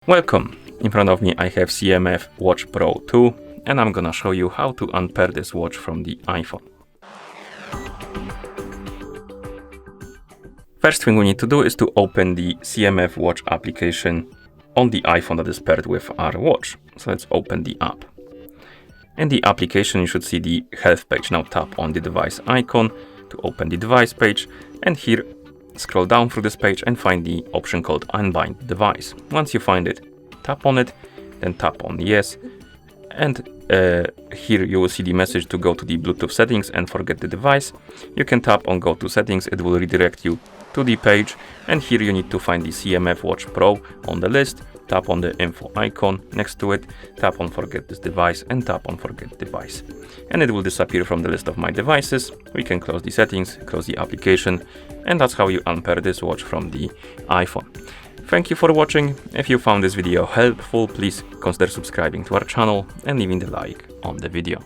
Welcome! In front of me I have CMF Watch Pro 2 and I'm gonna show you how to unpair this watch from the iPhone. First thing we need to do is to open the CMF Watch application on the iPhone that is paired with our watch. So let's open the app. In the application you should see the health page. Now tap on the device icon to open the device page, and here scroll down through this page and find the option called Unbind Device. Once you find it, tap on it, then tap on Yes, and here you will see the message to go to the Bluetooth settings and forget the device. You can tap on Go to Settings, it will redirect you to the page, and here you need to find the CMF Watch Pro on the list. Tap on the info icon next to it, tap on Forget this device, and tap on Forget device. And it will disappear from the list of my devices. We can close the settings, close the application, and that's how you unpair this watch from the iPhone. Thank you for watching. If you found this video helpful, please consider subscribing to our channel and leaving the like on the video.